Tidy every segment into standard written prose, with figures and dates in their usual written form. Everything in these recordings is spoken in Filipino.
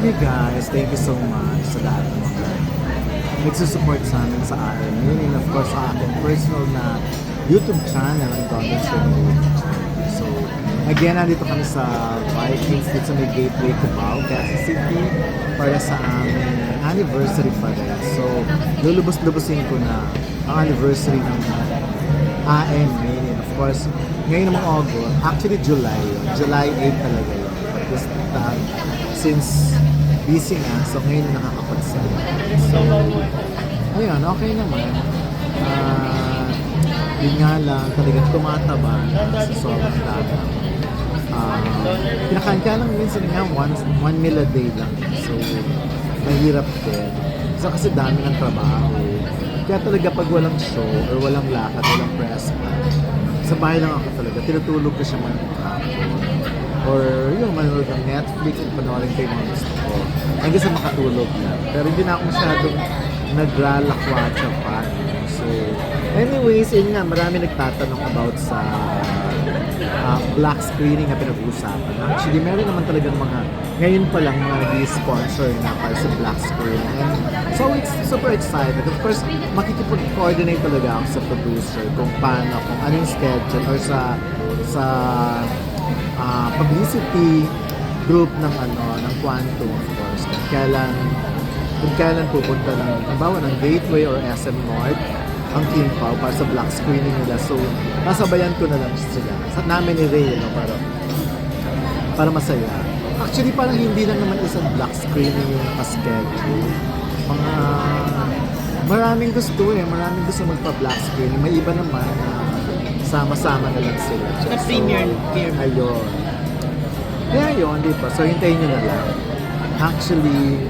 love you guys. Thank you so much sa lahat ng mga nagsusupport sa amin sa RMN and of course sa aking personal na YouTube channel, ang Donald's YouTube channel. So, again, nandito kami sa Vikings dito sa may Gateway Cubao, Quezon City para sa aming anniversary pa rin. So, lulubos-lubusin ko na ang anniversary ng AMN and of course, ngayon namang August, actually July yun. July 8 talaga yun. But this time, since busy nga, so ngayon na nakakapag-celebrate. So, ayun, okay naman. Yun nga lang, talagang tumataba sa sobrang dami. Pinakain ka lang minsan nga, one meal a day lang. So, mahirap din. So, kasi dami ng trabaho. Kaya talaga pag walang show or walang lakad, walang press sa bahay lang ako talaga. Tinutulog ko siya man or yung manonood ng Netflix at panoorin ko yung mga gusto ko hanggang sa makatulog na. Pero hindi na ako masyadong naglalakwatsa pa. So, anyways, yun nga, marami nagtatanong about sa black screening na pinag-uusapan. Actually, meron naman talagang ngayon pa lang mga nag-sponsor na para sa black screening. And so, it's super excited. Of course, makikipag-coordinate talaga ako sa producer kung paano, kung anong schedule or sa publicity group ng Quantum, of course. Kung kailan pupunta ng Gateway or SM North ang King Pao para sa black screening nila. So, nasabayan ko na lang sila. Sa namin ni Ray, para masaya. Actually, parang hindi lang naman isang black screening yung nakaschedule. Maraming gusto maraming gusto magpa-black screening. May iba naman na sama-sama na lang sila. Sa premiere. Ayun. Kaya yun, di ba? So, hintayin nyo na lang. Actually,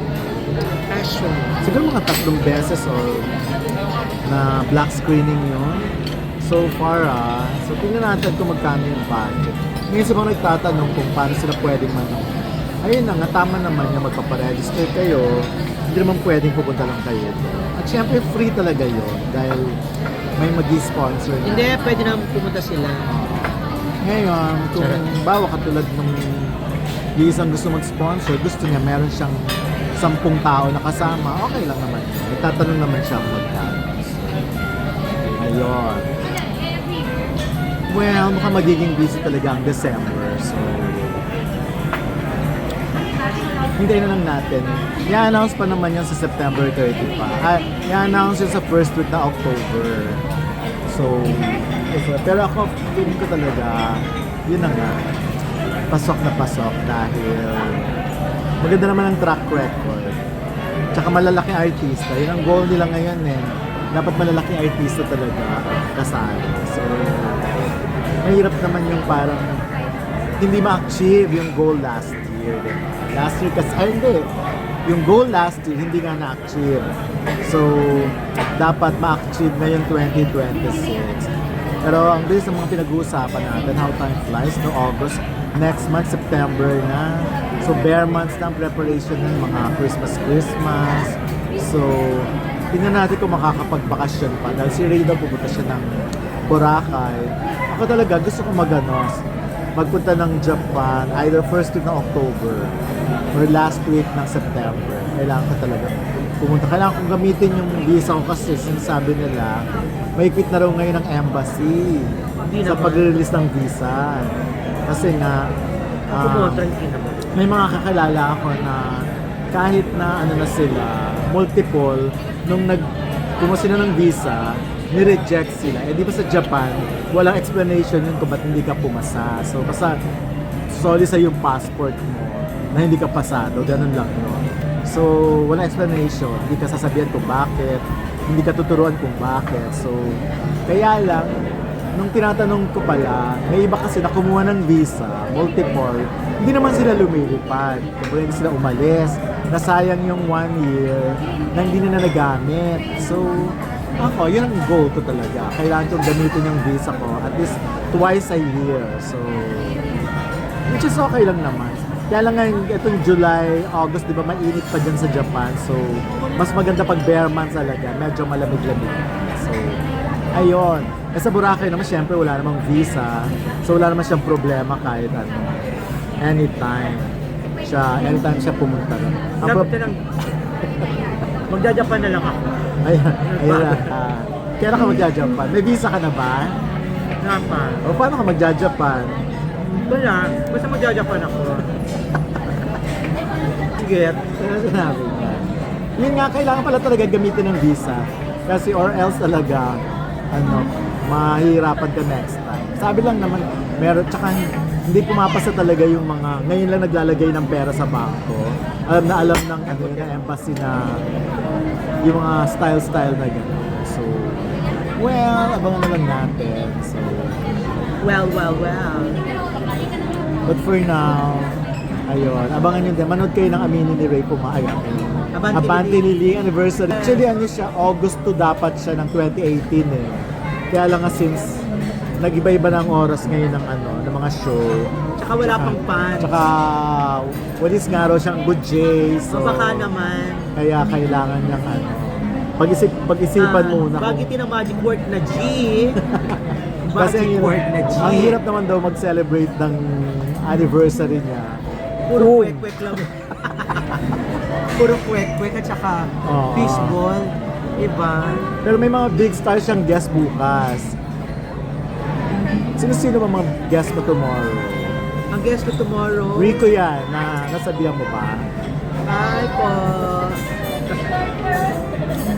siguro mga 3 beses or na black screening yun. So far, so tingnan natin kung magkano yung budget. Ngayon sa mga nagtatanong kung paano sila pwedeng manood. Ayun na nga, tama naman yung magpaparegister kayo. Hindi naman pwedeng pupunta lang kayo. At syempre, free talaga yun dahil may mag-sponsor na. Hindi, pwede naman pumunta sila. Ngayon, kung bawa katulad nung yung isang gusto mag-sponsor, gusto niya meron siyang 10 tao na kasama, okay lang naman. Nagtatanong naman siya kung magkano. Ayun. Well, mukhang magiging busy talaga ang December. So, hintayin na lang natin. I-announce pa naman yan sa September 30 pa. I-announce yun sa first week na October. So, pero ako, feeling ko talaga, yun na nga, pasok na pasok dahil maganda naman ang track record. Tsaka malalaking artista. Yun ang goal nila ngayon Dapat malalaking artista talaga kasali. So, mahirap naman yung parang hindi ma-achieve yung goal last year. Diba? Last year kasi, hindi. Yung goal last year, hindi nga na-achieve. So, dapat ma-achieve ngayon 2026. Pero ang bilis ng mga pinag-uusapan natin, how time flies, no August, next month, September na. So, bare months na ang preparation ng mga Christmas. So, tingnan natin kung makakapagbakasyon pa. Dahil si Ray daw pupunta siya ng Boracay. Ako talaga, gusto ko magpunta ng Japan, either first week ng October or last week ng September. Kailangan ko talaga pumunta. Kailangan kong gamitin yung visa ko kasi sinasabi nila, may quit na raw ngayon ng embassy sa pag-release ng visa. Kasi nga, may mga kakilala ako na kahit na na sila, multiple, nung kumuha sila ng visa, ni-reject sila. Di ba sa Japan, walang explanation yun kung ba't hindi ka pumasa. So, basta solid sa yung passport mo na hindi ka pasado, ganun lang yun. So, walang explanation, hindi ka sasabihan kung bakit, hindi ka tuturuan kung bakit. So, kaya lang, nung tinatanong ko pala, may iba kasi na kumuha ng visa, multiple, hindi naman sila lumilipad. Kaya hindi sila umalis. Nasayang yung 1 year na hindi na nagamit. So, ako, yun ang goal ko talaga. Kailangan kong gamitin yung visa ko at least twice a year. So, which is okay lang naman. Kaya lang ngayon, itong July, August, di ba, mainit pa dyan sa Japan. So, mas maganda pag bare months talaga. Medyo malamig-lamig. So, ayun. Sa Boracay naman, syempre, wala namang visa. So, wala naman siyang problema kahit anytime. siya, anytime siya pumunta ron. Ang Sabi prob- ko lang, magja-Japan na lang ako. Ayun, ayun na. Kailan ka magja-Japan? May visa ka na ba? Napa. O paano ka magja-Japan? Wala, basta magja-Japan ako. Sige. Ano sinabi niya? Yun nga, kailangan pala talaga gamitin ng visa. Kasi or else talaga, mahihirapan ka next time. Sabi lang naman, meron, tsaka hindi pumapasa talaga yung mga, ngayon lang naglalagay ng pera sa bangko. Alam ng embassy na yung mga style na gano'n. So, well, abangan na lang natin. So, Well. but for now, ayun, abangan nyo din. Manood kayo ng Aminin ni Ray Pumaay. Abante Ni Lee anniversary. Actually, siya, August 2 dapat siya ng 2018 eh. Kaya lang nga since nag-iba-iba ng oras ngayon ng mga show. Tsaka wala pang pan. Tsaka, walis nga raw siyang good J. So, Baka naman. kaya kailangan niyang pag-isipan muna. Bagit ng magic word na G. Kasi Magic word na G. ang hirap naman daw mag-celebrate ng anniversary niya. Puro kwek-kwek lang. Puro kwek-kwek at saka Oo. fishball. Iba. Pero may mga big stars siyang guest bukas. Sino-sino ba mga guest mo tomorrow? Ang guest ko tomorrow. Rico yan, nasabihan mo ba? Ay po.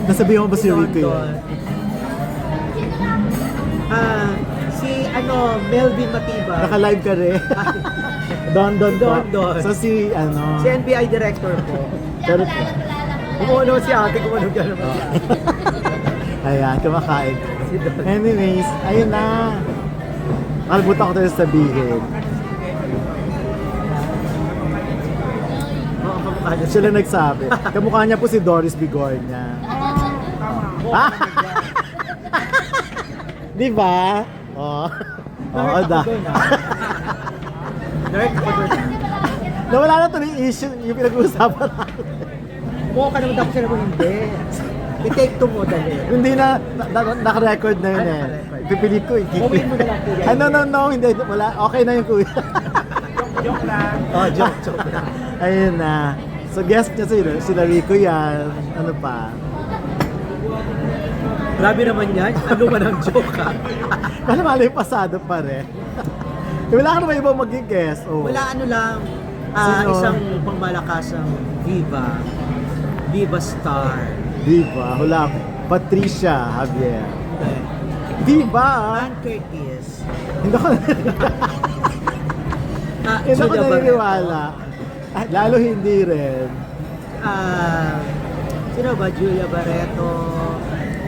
Nasabihan mo ba si Rico London. yan? Si Melvin Matiba. Naka-live ka rin? Don. Don. So si Si NBI director po. Charot ka. Kumuno si ate, kumuno ka naman si ate. Ayan, kumakain. Si Don. Anyways, ayun na. Nakalimutan ko tayo sabihin. Oo, kamukha niya. Siya lang nagsabi. Kamukha niya po si Doris Bigornia. Ah! Di ba? Oo. Oo, da. Nerd ako doon. Nawala na tuloy yung issue, yung pinag-uusapan natin. Mukha ka naman dapat siya naman hindi. I-take two mo dali. Hindi na, naka-record na yun eh. Naka-record. Pipilit ko, Uwiin mo na lang, kuya. No, hindi, wala. Okay na yung kuya. Joke lang. Oh, joke lang. Ayun na. So guest niya sila Rico yan. Ano pa? Grabe naman yan. Ano ba ng joke ha? Paano malay pasado pa rin? Wala ka naman ibang maging guest. Oh. Wala lang. Sino? Isang pangmalakasang diva. Diva star. Diba? Wala. Patricia Javier. Okay. Diba? Ann Curtis. Hindi ako Hindi ako Julia naniniwala. Lalo hindi rin. Sino ba? Julia Barreto.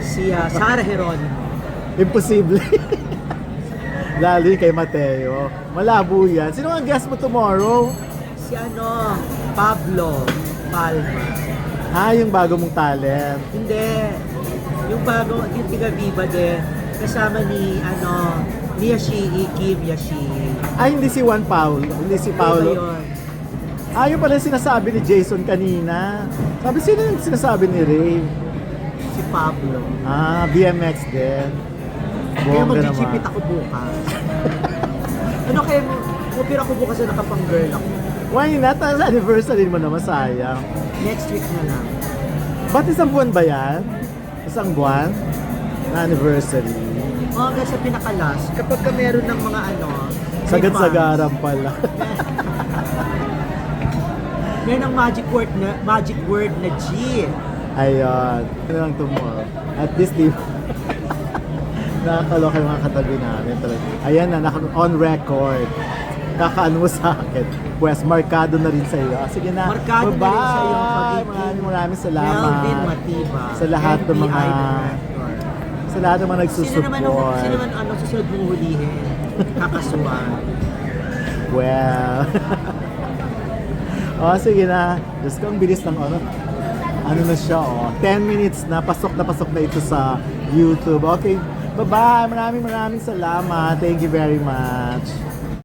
Si Sara Geronimo. Imposible. Lalo yung kay Mateo. Malabo yan. Sino ang guest mo tomorrow? Si Pablo Palma. Yung bago mong talent. Hindi. Yung yung tiga-Viva din. Kasama ni, ni Yashii, Kim Yashii. Hindi si Juan Paulo. Hindi si Iba Paulo. yun. Yung pala yung sinasabi ni Jason kanina. Sabi, sino yung sinasabi ni Ray? Si Pablo. BMX din. Kaya Bongga mag-chipit naman. ako bukas. Kaya mupira ko bukas na nakapang-girl ako. Why not? Sa anniversary mo naman, sayang. Next week na lang. Ba't isang buwan ba yan? Isang buwan? Na anniversary. Hanggang sa pinakalas, kapag ka meron ng mga may Sagad-sagaran pala. meron ng magic word na G. Ayun. Ano lang tomorrow. At this day, nakakaloka yung mga katabi namin talaga. Ayan na, on record. Kakaano mo sa akin. Pues, markado na rin sa iyo. Sige na. Markado na rin sa iyo ang Maraming salamat. Melvin Matiba. Sa lahat ng mga NBI director. sa lahat ng mga nagsusupport. Sino naman susunod mong hulihin? Kakasuhan. Well. Sige na. Diyos ko, ang bilis ng ano na siya, 10 minutes na pasok na ito sa YouTube. Okay, bye-bye. Maraming salamat. Thank you very much.